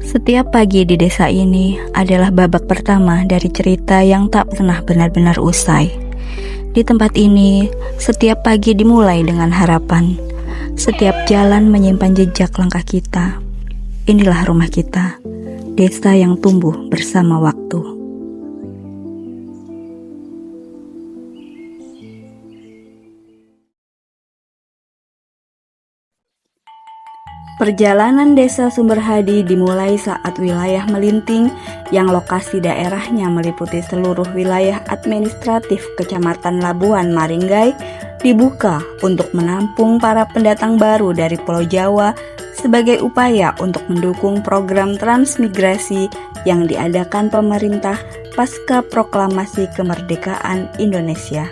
Setiap pagi di desa ini adalah babak pertama dari cerita yang tak pernah benar-benar usai. Di tempat ini, setiap pagi dimulai dengan harapan. Setiap jalan menyimpan jejak langkah kita. Inilah rumah kita, desa yang tumbuh bersama waktu. Perjalanan desa Sumberhadi dimulai saat wilayah Melinting yang lokasi daerahnya meliputi seluruh wilayah administratif Kecamatan Labuan Maringgai dibuka untuk menampung para pendatang baru dari Pulau Jawa sebagai upaya untuk mendukung program transmigrasi yang diadakan pemerintah pasca proklamasi kemerdekaan Indonesia.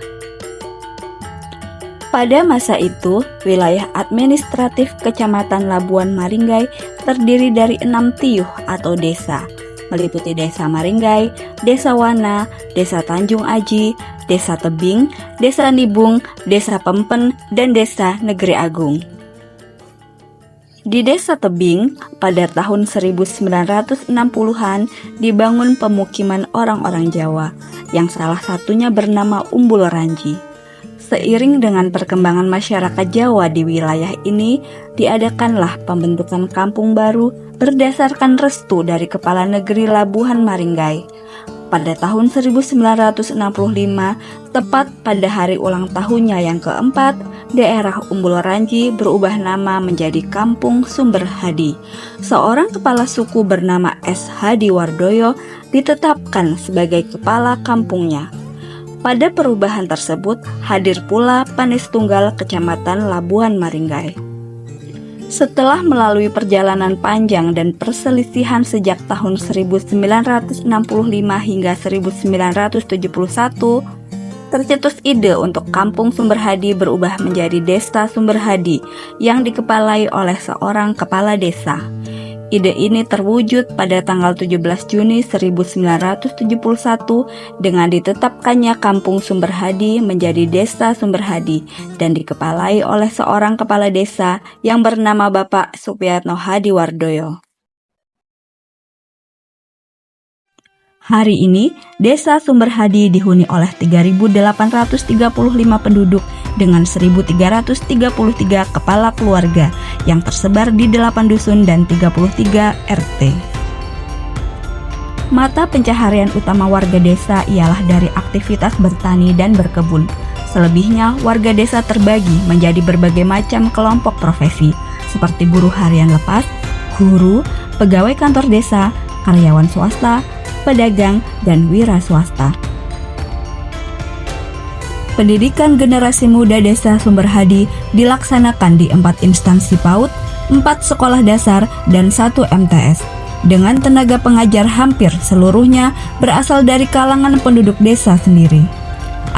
Pada masa itu, wilayah administratif Kecamatan Labuan Maringgai terdiri dari 6 tiuh atau desa, meliputi Desa Maringgai, Desa Wana, Desa Tanjung Aji, Desa Tebing, Desa Nibung, Desa Pempen, dan Desa Negeri Agung. Di Desa Tebing, pada tahun 1960-an dibangun pemukiman orang-orang Jawa, yang salah satunya bernama Umbul Ranji. Seiring dengan perkembangan masyarakat Jawa di wilayah ini, diadakanlah pembentukan kampung baru berdasarkan restu dari Kepala Negeri Labuhan Maringgai. Pada tahun 1965, tepat pada hari ulang tahunnya yang keempat, daerah Umbul Ranji berubah nama menjadi Kampung Sumberhadi. Seorang kepala suku bernama S. Hadi Wardoyo ditetapkan sebagai kepala kampungnya. Pada perubahan tersebut, hadir pula Panis Tunggal Kecamatan Labuan Maringgai. Setelah melalui perjalanan panjang dan perselisihan sejak tahun 1965 hingga 1971, tercetus ide untuk Kampung Sumberhadi berubah menjadi Desa Sumberhadi yang dikepalai oleh seorang kepala desa. Ide ini terwujud pada tanggal 17 Juni 1971 dengan ditetapkannya Kampung Sumberhadi menjadi Desa Sumberhadi dan dikepalai oleh seorang kepala desa yang bernama Bapak Supiyatno Hadi Wardoyo. Hari ini, Desa Sumberhadi dihuni oleh 3.835 penduduk dengan 1.333 kepala keluarga yang tersebar di 8 dusun dan 33 RT. Mata pencaharian utama warga desa ialah dari aktivitas bertani dan berkebun. Selebihnya, warga desa terbagi menjadi berbagai macam kelompok profesi, seperti buruh harian lepas, guru, pegawai kantor desa, karyawan swasta, pedagang, dan wira swasta. Pendidikan generasi muda Desa Sumberhadi dilaksanakan di 4 instansi PAUD, 4 sekolah dasar, dan 1 MTS. Dengan tenaga pengajar hampir seluruhnya berasal dari kalangan penduduk desa sendiri.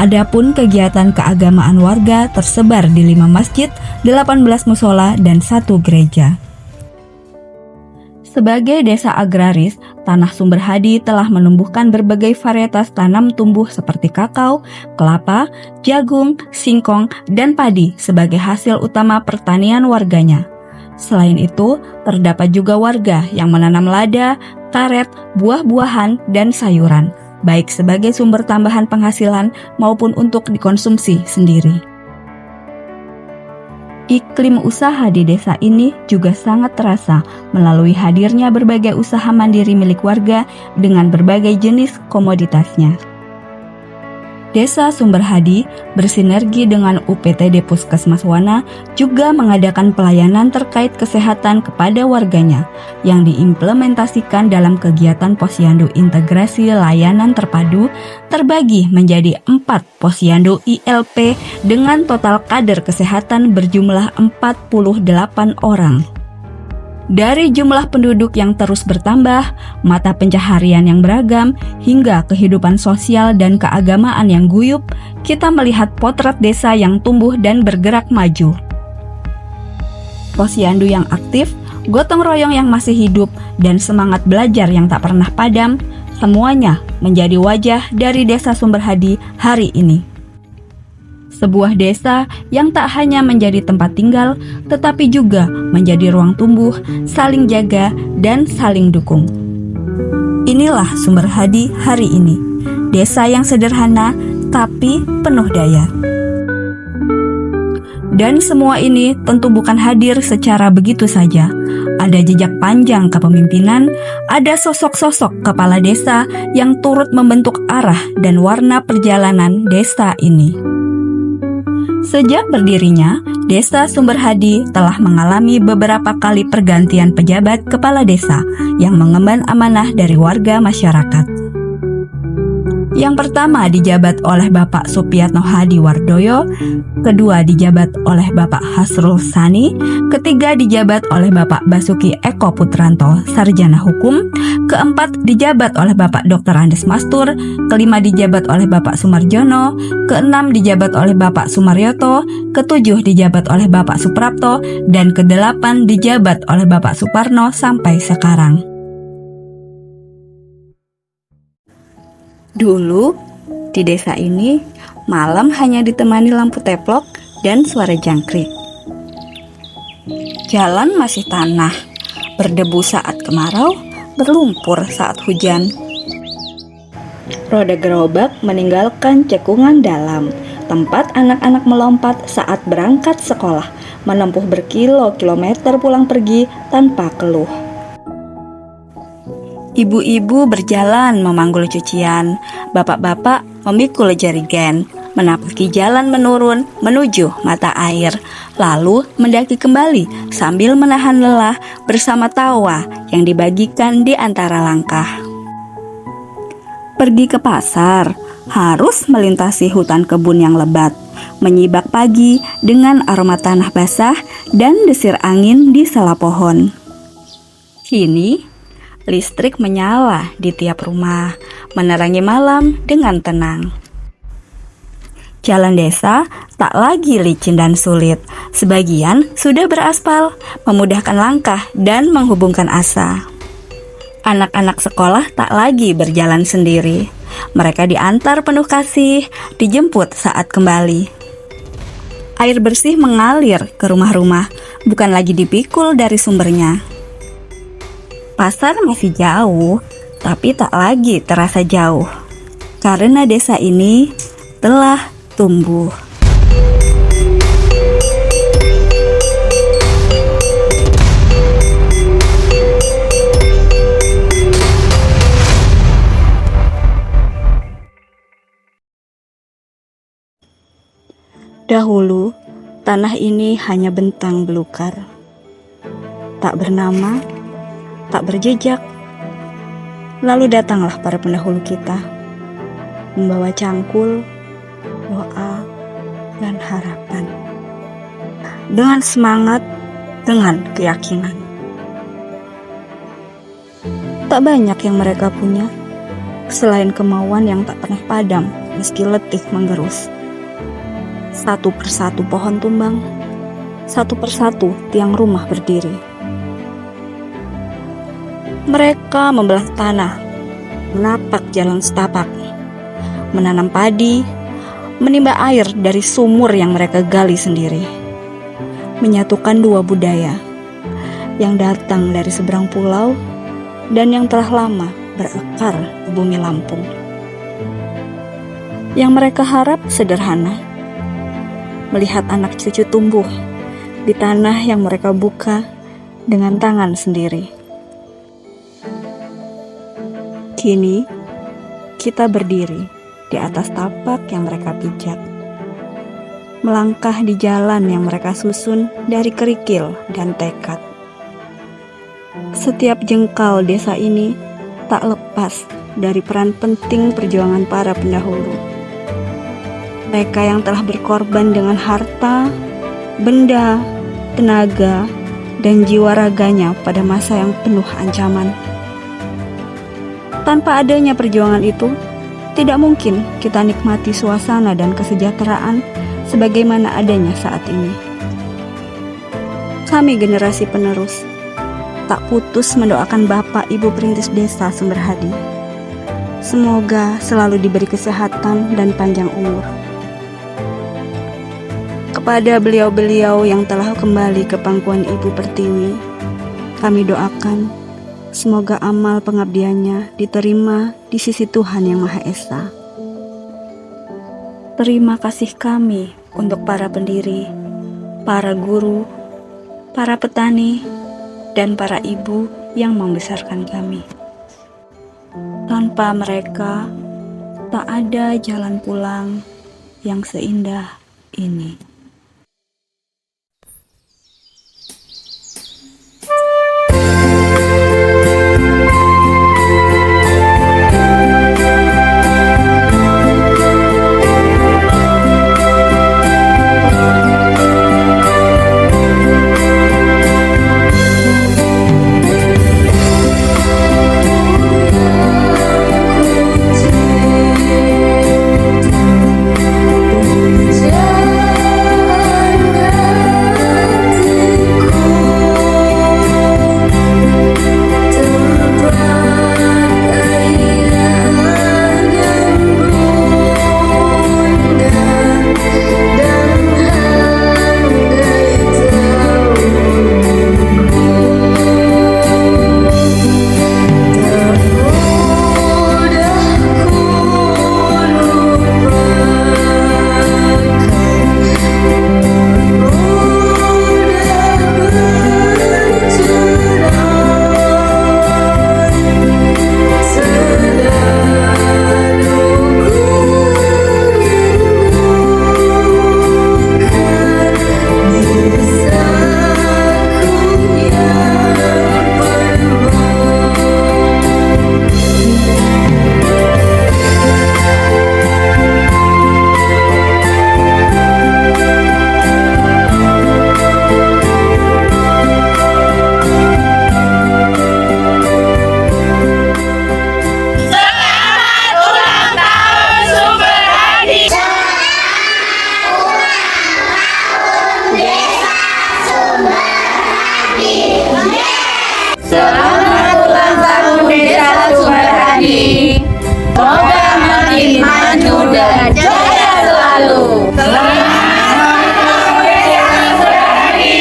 Adapun kegiatan keagamaan warga tersebar di 5 masjid, 18 musola, dan 1 gereja. Sebagai desa agraris, tanah Sumberhadi telah menumbuhkan berbagai varietas tanam tumbuh seperti kakao, kelapa, jagung, singkong, dan padi sebagai hasil utama pertanian warganya. Selain itu, terdapat juga warga yang menanam lada, karet, buah-buahan, dan sayuran, baik sebagai sumber tambahan penghasilan maupun untuk dikonsumsi sendiri. Iklim usaha di desa ini juga sangat terasa melalui hadirnya berbagai usaha mandiri milik warga dengan berbagai jenis komoditasnya. Desa Sumberhadi bersinergi dengan UPTD Puskesmas Wana juga mengadakan pelayanan terkait kesehatan kepada warganya yang diimplementasikan dalam kegiatan Posyandu Integrasi Layanan Terpadu terbagi menjadi 4 Posyandu ILP dengan total kader kesehatan berjumlah 48 orang. Dari jumlah penduduk yang terus bertambah, mata pencaharian yang beragam, hingga kehidupan sosial dan keagamaan yang guyup, kita melihat potret desa yang tumbuh dan bergerak maju. Posyandu yang aktif, gotong royong yang masih hidup, dan semangat belajar yang tak pernah padam, semuanya menjadi wajah dari Desa Sumberhadi hari ini. sebuah desa yang tak hanya menjadi tempat tinggal, tetapi juga menjadi ruang tumbuh, saling jaga, dan saling dukung. Inilah Sumber Hadi hari ini, desa yang sederhana tapi penuh daya. Dan semua ini tentu bukan hadir secara begitu saja. Ada jejak panjang kepemimpinan, ada sosok-sosok kepala desa yang turut membentuk arah dan warna perjalanan desa ini. Sejak berdirinya, Desa Sumber Hadi telah mengalami beberapa kali pergantian pejabat kepala desa yang mengemban amanah dari warga masyarakat. Yang pertama dijabat oleh Bapak Supiatno Hadi Wardoyo, kedua dijabat oleh Bapak Hasrul Sani, ketiga dijabat oleh Bapak Basuki Eko Putranto, Sarjana Hukum, keempat dijabat oleh Bapak Dr. Andes Mastur, kelima dijabat oleh Bapak Sumarjono, keenam dijabat oleh Bapak Sumaryoto, ketujuh dijabat oleh Bapak Suprapto, dan kedelapan dijabat oleh Bapak Suparno sampai sekarang. Dulu, di desa ini, malam hanya ditemani lampu teplok dan suara jangkrik. Jalan masih tanah, berdebu saat kemarau, berlumpur saat hujan. Roda gerobak meninggalkan cekungan dalam, tempat anak-anak melompat saat berangkat sekolah, menempuh berkilo-kilometer pulang pergi tanpa keluh. Ibu-ibu berjalan memanggul cucian, bapak-bapak memikul jerigen, menapaki jalan menurun menuju mata air, lalu mendaki kembali sambil menahan lelah bersama tawa yang dibagikan di antara langkah. Pergi ke pasar, harus melintasi hutan kebun yang lebat, menyibak pagi dengan aroma tanah basah dan desir angin di sela pohon. Kini, listrik menyala di tiap rumah, menerangi malam dengan tenang. Jalan desa tak lagi licin dan sulit. Sebagian sudah beraspal, memudahkan langkah dan menghubungkan asa. Anak-anak sekolah tak lagi berjalan sendiri. Mereka diantar penuh kasih, dijemput saat kembali. Air bersih mengalir ke rumah-rumah, bukan lagi dipikul dari sumbernya. Pasar masih jauh, tapi tak lagi terasa jauh, karena desa ini telah tumbuh. Dahulu, tanah ini hanya bentang belukar, tak bernama, tak berjejak. Lalu datanglah para pendahulu kita, membawa cangkul, doa, dan harapan. Dengan semangat, dengan keyakinan. Tak banyak yang mereka punya, selain kemauan yang tak pernah padam meski letih menggerus. Satu persatu pohon tumbang, satu persatu tiang rumah berdiri. Mereka membelah tanah, menapak jalan setapak, menanam padi, menimba air dari sumur yang mereka gali sendiri, menyatukan dua budaya yang datang dari seberang pulau dan yang telah lama berakar di bumi Lampung. Yang mereka harap sederhana, melihat anak cucu tumbuh di tanah yang mereka buka dengan tangan sendiri. Kini, kita berdiri di atas tapak yang mereka pijak, melangkah di jalan yang mereka susun dari kerikil dan tekad. Setiap jengkal desa ini tak lepas dari peran penting perjuangan para pendahulu. Mereka yang telah berkorban dengan harta, benda, tenaga, dan jiwa raganya pada masa yang penuh ancaman. Tanpa adanya perjuangan itu, tidak mungkin kita nikmati suasana dan kesejahteraan sebagaimana adanya saat ini. Kami generasi penerus tak putus mendoakan Bapak Ibu Perintis Desa Sumber Hadi. Semoga selalu diberi kesehatan dan panjang umur. kepada beliau-beliau yang telah kembali ke pangkuan Ibu Pertiwi. Kami doakan semoga amal pengabdiannya diterima di sisi Tuhan Yang Maha Esa. Terima kasih kami untuk para pendiri, para guru, para petani, dan para ibu yang membesarkan kami. Tanpa mereka, tak ada jalan pulang yang seindah ini. Selamat ulang tahun Desa Sumerhadi. Semoga makin maju dan jaya selalu. Selamat ulang Desa Sumerhadi.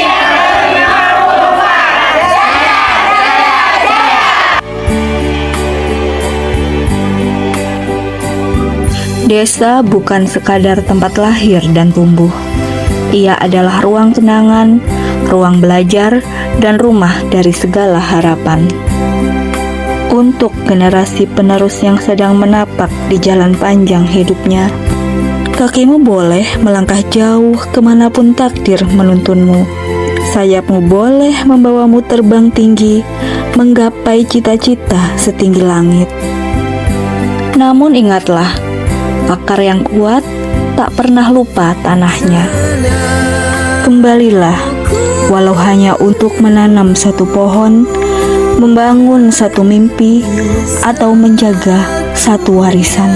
Desa bukan sekadar tempat lahir dan tumbuh. Ia adalah ruang kenangan, ruang belajar, dan rumah dari segala harapan. Untuk generasi penerus yang sedang menapak di jalan panjang hidupnya, kakimu boleh melangkah jauh kemanapun takdir menuntunmu. Sayapmu boleh membawamu terbang tinggi, menggapai cita-cita setinggi langit. Namun ingatlah, akar yang kuat tak pernah lupa tanahnya. Kembalilah, walau hanya untuk menanam satu pohon, membangun satu mimpi, atau menjaga satu warisan.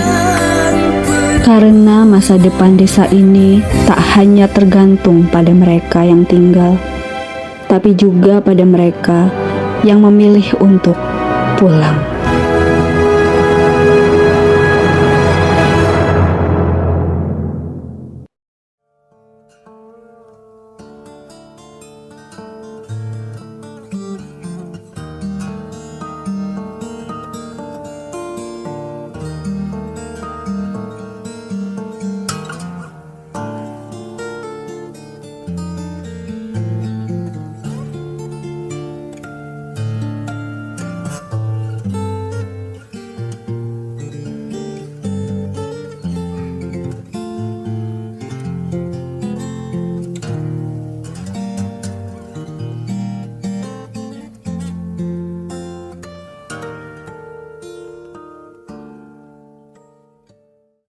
Karena masa depan desa ini tak hanya tergantung pada mereka yang tinggal, tapi juga pada mereka yang memilih untuk pulang.